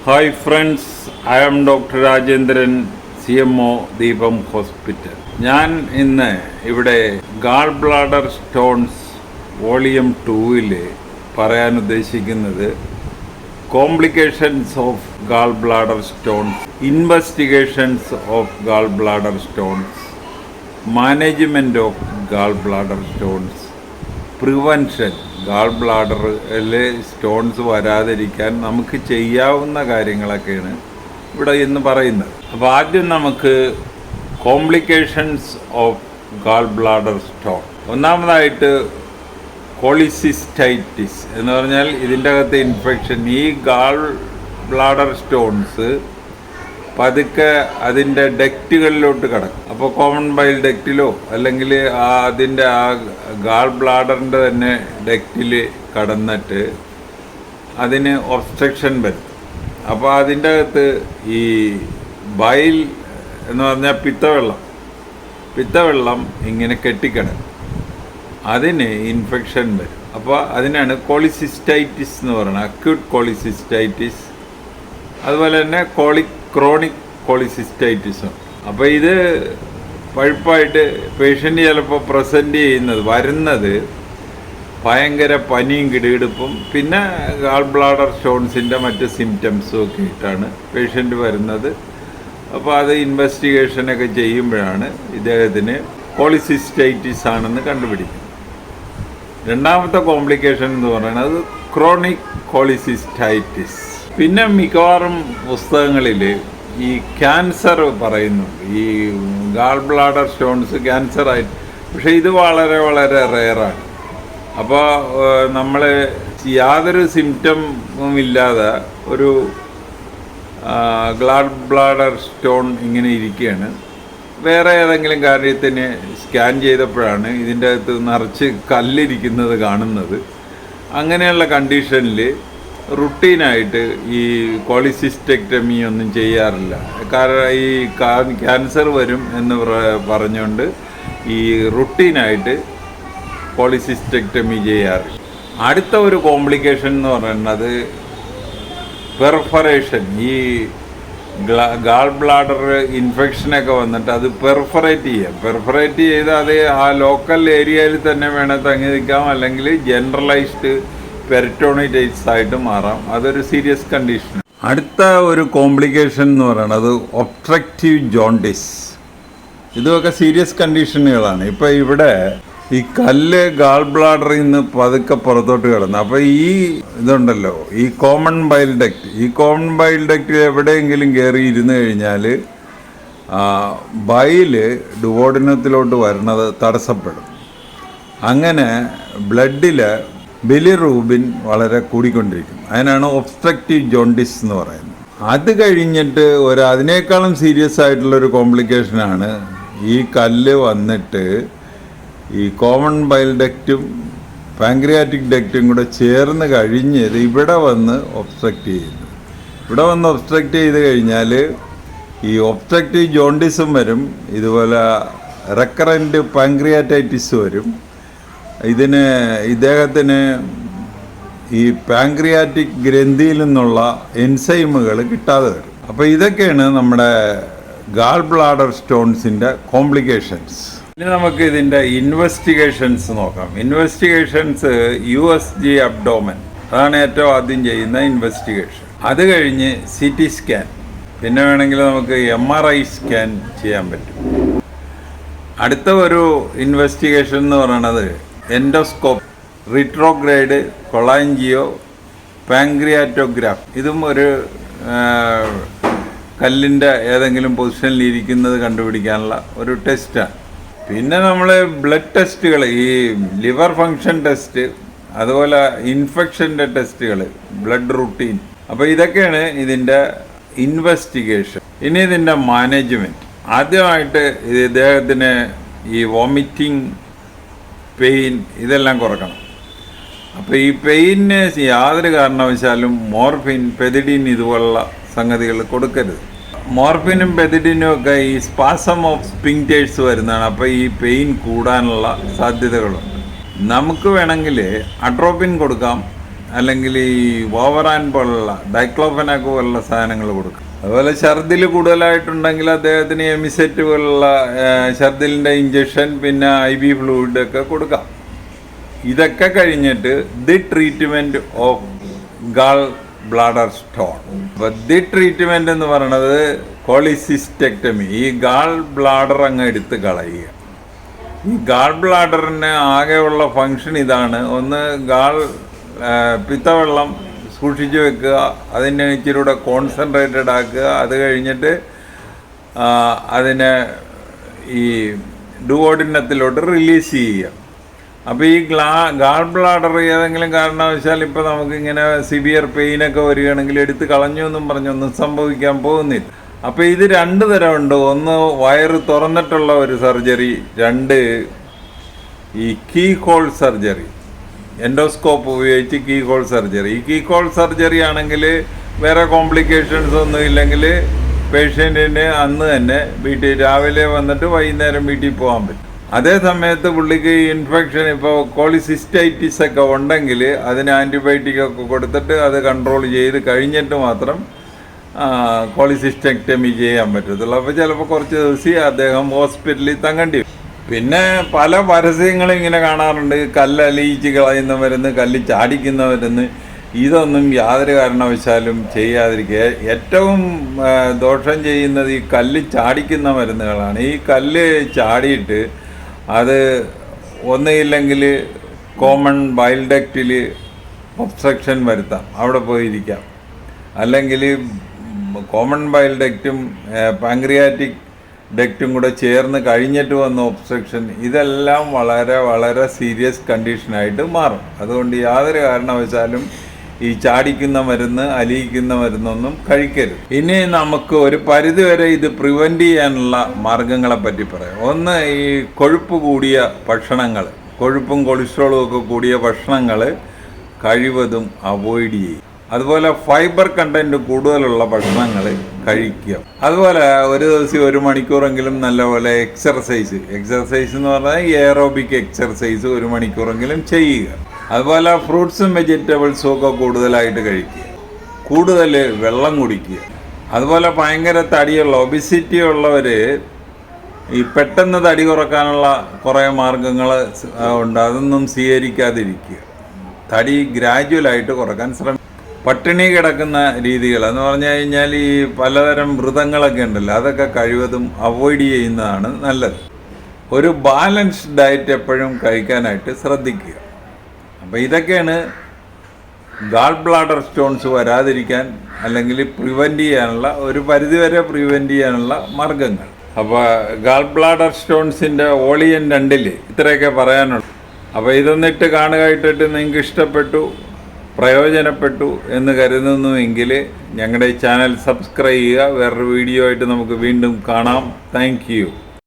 Hi friends, I am doctor Rajendran, CMO Deepam hospital. ഞാൻ ഇന്ന് ഇവിടെ ഗാൾ ബ്ലാഡർ സ്റ്റോൺസ് വോളിയം 2-ൽ പറയാൻ ഉദ്ദേശിക്കുന്നത് complications of gall bladder stones, investigations of gall bladder stones, management of gall bladder stones, prevention, gall ബ്ലാഡറിൽ stones വരാതിരിക്കാൻ നമുക്ക് ചെയ്യാവുന്ന കാര്യങ്ങളൊക്കെയാണ് ഇവിടെ ഇന്ന് പറയുന്നത്. അപ്പോൾ ആദ്യം നമുക്ക് complications of gall bladder stone. ഒന്നാമതായിട്ട് കോളിസിസ്റ്റൈറ്റിസ് എന്ന് പറഞ്ഞാൽ ഇതിൻ്റെ അകത്ത് ഇൻഫെക്ഷൻ. ഈ ഗാൾ ബ്ലാഡർ സ്റ്റോൺസ് പതുക്കെ അതിൻ്റെ ഡക്റ്റുകളിലോട്ട് കിടക്കും. അപ്പോൾ കോമൺ ബൈൽ ഡക്റ്റിലോ അല്ലെങ്കിൽ അതിൻ്റെ ആ ഗാൾ ബ്ലാഡറിൻ്റെ തന്നെ ഡക്റ്റിൽ കടന്നിട്ട് അതിന് ഒബ്സ്ട്രക്ഷൻ വരും. അപ്പോൾ അതിൻ്റെ അകത്ത് ഈ ബൈൽ എന്ന് പറഞ്ഞാൽ പിത്തവെള്ളം ഇങ്ങനെ കെട്ടിക്കിടക്കും, അതിന് ഇൻഫെക്ഷൻ വരും. അപ്പോൾ അതിനാണ് കോളിസിസ്റ്റൈറ്റിസ് എന്ന് പറയുന്നത്, അക്യൂട്ട് കോളിസിസ്റ്റൈറ്റിസ്. അതുപോലെ തന്നെ ക്രോണിക് കോളിസിസ്റ്റൈറ്റിസും. അപ്പോൾ ഇത് പഴുപ്പായിട്ട് പേഷ്യൻ്റ് ചിലപ്പോൾ പ്രസൻറ്റ് വരുന്നത് ഭയങ്കര പനിയും കിടുകിടുപ്പും പിന്നെ ഗാൾ ബ്ലാഡർ സ്റ്റോൺസിൻ്റെ മറ്റ് സിംറ്റംസും ഒക്കെ ആയിട്ടാണ് പേഷ്യൻ്റ് വരുന്നത്. അപ്പോൾ അത് ഇൻവെസ്റ്റിഗേഷനൊക്കെ ചെയ്യുമ്പോഴാണ് ഇദ്ദേഹത്തിന് കോളിസിസ്റ്റൈറ്റിസ് ആണെന്ന് കണ്ടുപിടിക്കുന്നത്. രണ്ടാമത്തെ കോംപ്ലിക്കേഷൻ എന്ന് പറയുന്നത് ക്രോണിക് കോളിസിസ്റ്റൈറ്റിസ്. പിന്നെ മിക്കവാറും പുസ്തകങ്ങളിൽ ഈ ക്യാൻസർ പറയുന്നുണ്ട്, ഈ ഗാൾ ബ്ലാഡർ സ്റ്റോൺസ് ക്യാൻസറായിട്ട്. പക്ഷേ ഇത് വളരെ വളരെ റെയറാണ്. അപ്പോൾ നമ്മൾ യാതൊരു സിംറ്റമും ഇല്ലാതെ ഒരു ഗാൾ ബ്ലാഡർ സ്റ്റോൺ ഇങ്ങനെ ഇരിക്കുകയാണ്. വേറെ ഏതെങ്കിലും കാര്യത്തിന് സ്കാൻ ചെയ്തപ്പോഴാണ് ഇതിൻ്റെ അകത്ത് നിറച്ച് കല്ലിരിക്കുന്നത് കാണുന്നത്. അങ്ങനെയുള്ള കണ്ടീഷനിൽ റുട്ടീനായിട്ട് ഈ കോളിസിസ്റ്റെക്ടമി ഒന്നും ചെയ്യാറില്ല. കാരണം ഈ ക്യാൻസർ വരും എന്ന് പറഞ്ഞുകൊണ്ട് ഈ റുട്ടീനായിട്ട് കോളിസിസ്റ്റെക്ടമി ചെയ്യാറില്ല. അടുത്ത ഒരു കോംപ്ലിക്കേഷൻ എന്ന് പറയുന്നത് പെർഫറേഷൻ. ഈ ഗാൾ ബ്ലാഡർ ഇൻഫെക്ഷനൊക്കെ വന്നിട്ട് അത് പെർഫറേറ്റ് ചെയ്ത് അത് ആ ലോക്കൽ ഏരിയയിൽ തന്നെ വേണം തങ്ങി നിൽക്കാം, അല്ലെങ്കിൽ ജനറലൈസ്ഡ് പെരിറ്റോണിറ്റൈറ്റിസ് ആയിട്ട് മാറാം. അതൊരു സീരിയസ് കണ്ടീഷൻ. അടുത്ത ഒരു കോംപ്ലിക്കേഷൻ എന്ന് പറയുന്നത് ഒബ്സ്ട്രക്റ്റീവ് ജോണ്ടിസ്. ഇതൊക്കെ സീരിയസ് കണ്ടീഷനുകളാണ്. ഇപ്പോൾ ഇവിടെ ഈ കല്ല് ഗാൾ ബ്ലാഡറിൽ നിന്ന് പതുക്കെ പുറത്തോട്ട് കിടന്നു. അപ്പോൾ ഈ ഇതുണ്ടല്ലോ, ഈ കോമൺ ബൈൽ ഡക്റ്റ് എവിടെയെങ്കിലും കയറി ഇരുന്ന് കഴിഞ്ഞാൽ ബൈല് ഡുവോഡിനത്തിലോട്ട് വരുന്നത് തടസ്സപ്പെടും. അങ്ങനെ ബ്ലഡിൽ ബിലിറൂബിൻ വളരെ കൂടിക്കൊണ്ടിരിക്കും. അതിനാണ് ഒബ്സ്ട്രക്റ്റീവ് ജോണ്ടിസ് എന്ന് പറയുന്നത്. അത് കഴിഞ്ഞിട്ട് അതിനേക്കാളും സീരിയസ് ആയിട്ടുള്ളൊരു കോംപ്ലിക്കേഷനാണ് ഈ കല്ല് വന്നിട്ട് ഈ കോമൺ ബൈൽ ഡക്റ്റും പാങ്ക്രിയാറ്റിക് ഡക്റ്റും കൂടെ ചേർന്ന് കഴിഞ്ഞ് ഇവിടെ വന്ന് ഒബ്സ്ട്രക്റ്റ് ചെയ്ത് കഴിഞ്ഞാൽ ഈ ഒബ്സ്ട്രക്റ്റീവ് ജോണ്ടിസും വരും, ഇതുപോലെ റെക്കറൻറ്റ് പാങ്ക്രിയാറ്റൈറ്റിസ് വരും. ഇദ്ദേഹത്തിന് ഈ പാങ്ക്രിയാറ്റിക് ഗ്രന്ഥിയിൽ നിന്നുള്ള എൻസൈമുകൾ കിട്ടാതെ വരും. അപ്പോൾ ഇതൊക്കെയാണ് നമ്മുടെ ഗാൾ ബ്ലാഡർ സ്റ്റോൺസിൻ്റെ കോംപ്ലിക്കേഷൻസ്. ഇനി നമുക്ക് ഇതിൻ്റെ ഇൻവെസ്റ്റിഗേഷൻസ് നോക്കാം. ഇൻവെസ്റ്റിഗേഷൻസ് USG അബ്ഡോമൻ, അതാണ് ഏറ്റവും ആദ്യം ചെയ്യുന്ന ഇൻവെസ്റ്റിഗേഷൻ. അത് കഴിഞ്ഞ് CT സ്കാൻ, പിന്നെ വേണമെങ്കിൽ നമുക്ക് MRI സ്കാൻ ചെയ്യാൻ പറ്റും. അടുത്ത ഒരു ഇൻവെസ്റ്റിഗേഷൻ എന്ന് പറയുന്നത് എൻഡോസ്കോപ്പ്, റിട്രോഗ്രേഡ് കൊളാഞ്ചിയോ പാങ്ക്രിയാറ്റോഗ്രാഫ്. ഇതും ഒരു കല്ലിൻ്റെ ഏതെങ്കിലും പൊസിഷനിൽ ഇരിക്കുന്നത് കണ്ടുപിടിക്കാനുള്ള ഒരു ടെസ്റ്റാണ്. പിന്നെ നമ്മൾ ബ്ലഡ് ടെസ്റ്റുകൾ, ഈ ലിവർ ഫങ്ഷൻ ടെസ്റ്റ്, അതുപോലെ ഇൻഫെക്ഷൻ്റെ ടെസ്റ്റുകൾ, ബ്ലഡ് റുട്ടീൻ. അപ്പോൾ ഇതൊക്കെയാണ് ഇതിൻ്റെ ഇൻവെസ്റ്റിഗേഷൻ. ഇനി ഇതിൻ്റെ മാനേജ്മെൻറ്റ്. ആദ്യമായിട്ട് ഇദ്ദേഹത്തിന് ഈ വോമിറ്റിംഗ്, പെയിൻ ഇതെല്ലാം കുറക്കണം. അപ്പോൾ ഈ പെയിന് യാതൊരു കാരണവശാലും മോർഫിൻ, പെതിഡിൻ ഇതുപോലുള്ള സംഗതികൾ കൊടുക്കരുത്. മോർഫിനും പെതിഡിനും ഒക്കെ ഈ സ്പാസം ഓഫ് സ്പിങ്ക്റ്റേഴ്സ് വരുന്നതാണ്. അപ്പോൾ ഈ പെയിൻ കൂടാനുള്ള സാധ്യതകളുണ്ട്. നമുക്ക് വേണമെങ്കിൽ അട്രോപ്പിൻ കൊടുക്കാം, അല്ലെങ്കിൽ ഈ ഓവറാൻ പോലുള്ള ഡൈക്ലോഫെനാക്ക് പോലുള്ള സാധനങ്ങൾ കൊടുക്കുക. അതുപോലെ ഛർദിൽ കൂടുതലായിട്ടുണ്ടെങ്കിൽ അദ്ദേഹത്തിന് എമിസെറ്റ് പോലുള്ള ഛർദിലിൻ്റെ ഇഞ്ചക്ഷൻ, പിന്നെ IV ഫ്ലൂയിഡ് ഒക്കെ കൊടുക്കാം. ഇതൊക്കെ കഴിഞ്ഞിട്ട് the treatment of gall bladder stone. അപ്പോൾ ദി ട്രീറ്റ്മെൻറ്റ് എന്ന് പറയുന്നത് കോളിസിസ്റ്റെക്ടമി. ഈ ഗാൾ ബ്ലാഡർ അങ്ങ് എടുത്ത് കളയുക. ഈ ഗാൾ ബ്ലാഡറിന് ആകെയുള്ള ഫങ്ഷൻ ഇതാണ്. ഒന്ന്, പിത്തവെള്ളം സൂക്ഷിച്ചു വെക്കുക, അതിനെ ഇച്ചിരി കൂടെ കോൺസെൻട്രേറ്റഡ് ആക്കുക. അത് കഴിഞ്ഞിട്ട് അതിനെ ഈ ഡുവോഡിനത്തിലോട്ട് റിലീസ് ചെയ്യുക. അപ്പോൾ ഈ ഗാൾ ബ്ലാഡർ ഏതെങ്കിലും കാരണവശാൽ ഇപ്പോൾ നമുക്കിങ്ങനെ സിവിയർ പെയിനൊക്കെ വരികയാണെങ്കിൽ എടുത്ത് കളഞ്ഞു എന്നും പറഞ്ഞൊന്നും സംഭവിക്കാൻ പോകുന്നില്ല. അപ്പോൾ ഇത് 2 തരമുണ്ട്. ഒന്ന്, വയറ് തുറന്നിട്ടുള്ള ഒരു സർജറി. 2, ഈ കീ ഹോൾ സർജറി, എൻഡോസ്കോപ്പ് ഉപയോഗിച്ച് കീ ഹോൾ സർജറി. ഈ കീ ഹോൾ സർജറി ആണെങ്കിൽ വേറെ കോംപ്ലിക്കേഷൻസ് ഒന്നും ഇല്ലെങ്കിൽ പേഷ്യൻറ്റിന് അന്ന് തന്നെ വീട്ടിൽ രാവിലെ വന്നിട്ട് വൈകുന്നേരം വീട്ടിൽ പോകാൻ പറ്റും. അതേ സമയത്ത് പുള്ളിക്ക് ഇൻഫെക്ഷൻ, ഇപ്പോൾ കോളിസിസ്റ്റൈറ്റിസ് ഒക്കെ ഉണ്ടെങ്കിൽ അതിന് ആൻറ്റിബയോട്ടിക് ഒക്കെ കൊടുത്തിട്ട് അത് കൺട്രോൾ ചെയ്ത് കഴിഞ്ഞിട്ട് മാത്രം കോളിസിസ്റ്റെക്ടമി ചെയ്യാൻ പറ്റത്തുള്ളൂ. അപ്പോൾ ചിലപ്പോൾ കുറച്ച് ദിവസം അദ്ദേഹം ഹോസ്പിറ്റലിൽ തങ്ങേണ്ടി വരും. പിന്നെ പല പരസ്യങ്ങളും ഇങ്ങനെ കാണാറുണ്ട്, കല്ലലിയിച്ച് കളയുന്ന മരുന്ന്, കല്ല് ചാടിക്കുന്ന മരുന്ന്. ഇതൊന്നും യാതൊരു കാരണവശാലും ചെയ്യാതിരിക്കുക. ഏറ്റവും ദോഷം ചെയ്യുന്നത് ഈ കല്ല് ചാടിക്കുന്ന മരുന്നുകളാണ്. ഈ കല്ല് ചാടിയിട്ട് അത് ഒന്നുമില്ലെങ്കിൽ കോമൺ ബൈൽ ഡക്റ്റിൽ ഒബ്സ്ട്രക്ഷൻ വരുത്താം, അവിടെ പോയിരിക്കാം. അല്ലെങ്കിൽ കോമൺ ബൈൽ ഡക്റ്റും പാങ്ക്രിയാറ്റിക് ഡക്റ്റും കൂടെ ചേർന്ന് കഴിഞ്ഞിട്ട് വന്ന ഒബ്സ്ട്രക്ഷൻ, ഇതെല്ലാം വളരെ വളരെ സീരിയസ് കണ്ടീഷനായിട്ട് മാറും. അതുകൊണ്ട് യാതൊരു കാരണവശാലും ഈ ചാടിക്കുന്ന മരുന്ന്, അലിയിക്കുന്ന മരുന്നൊന്നും കഴിക്കരുത്. ഇനി നമുക്ക് ഒരു പരിധിവരെ ഇത് പ്രിവെൻറ്റ് ചെയ്യാനുള്ള മാർഗങ്ങളെ പറ്റി പറയാം. ഒന്ന്, ഈ കൊഴുപ്പ് കൂടിയ ഭക്ഷണങ്ങൾ, കൊഴുപ്പും കൊളസ്ട്രോളും ഒക്കെ കൂടിയ ഭക്ഷണങ്ങൾ കഴിവതും അവോയ്ഡ് ചെയ്യും. അതുപോലെ ഫൈബർ കണ്ടൻറ്റ് കൂടുതലുള്ള ഭക്ഷണങ്ങൾ കഴിക്കുക. അതുപോലെ ഒരു ദിവസം 1 മണിക്കൂറെങ്കിലും നല്ലപോലെ എക്സർസൈസ് എന്ന് പറഞ്ഞാൽ എയറോബിക് എക്സർസൈസ് 1 മണിക്കൂറെങ്കിലും ചെയ്യുക. അതുപോലെ ഫ്രൂട്ട്സും വെജിറ്റബിൾസും ഒക്കെ കൂടുതലായിട്ട് കഴിക്കുക, കൂടുതൽ വെള്ളം കുടിക്കുക. അതുപോലെ ഭയങ്കര തടിയുള്ള ഒബിസിറ്റി ഉള്ളവർ ഈ പെട്ടെന്ന് തടി കുറക്കാനുള്ള കുറേ മാർഗങ്ങൾ ഉണ്ട്. അതൊന്നും സ്വീകരിക്കാതിരിക്കുക. തടി ഗ്രാജുവലായിട്ട് കുറക്കാൻ ശ്രമിക്കുക. പട്ടിണി കിടക്കുന്ന രീതികൾ എന്ന് പറഞ്ഞു കഴിഞ്ഞാൽ ഈ പലതരം വ്രതങ്ങളൊക്കെ ഉണ്ടല്ലോ, അതൊക്കെ കഴിവതും അവോയ്ഡ് ചെയ്യുന്നതാണ് നല്ലത്. ഒരു ബാലൻസ്ഡ് ഡയറ്റ് എപ്പോഴും കഴിക്കാനായിട്ട് ശ്രദ്ധിക്കുക. അപ്പോൾ ഇതൊക്കെയാണ് ഗാൾ ബ്ലാഡർ സ്റ്റോൺസ് വരാതിരിക്കാൻ അല്ലെങ്കിൽ പ്രിവെൻറ്റ് ചെയ്യാനുള്ള, ഒരു പരിധിവരെ പ്രിവെൻറ്റ് ചെയ്യാനുള്ള മാർഗങ്ങൾ. അപ്പോൾ ഗാൾ ബ്ലാഡർ സ്റ്റോൺസിൻ്റെ വോളിയം 2 ഇത്രയൊക്കെ പറയാനുള്ളൂ. അപ്പോൾ ഇതൊന്നിട്ട് കാണുക, ഇട്ടിട്ട് നിങ്ങൾക്ക് ഇഷ്ടപ്പെട്ടു, പ്രയോജനപ്പെട്ടു എന്ന് കരുതുന്നുവെങ്കിൽ ഞങ്ങളുടെ ചാനൽ സബ്സ്ക്രൈബ് ചെയ്യുക. വേറൊരു വീഡിയോ ആയിട്ട് നമുക്ക് വീണ്ടും കാണാം. Thank you.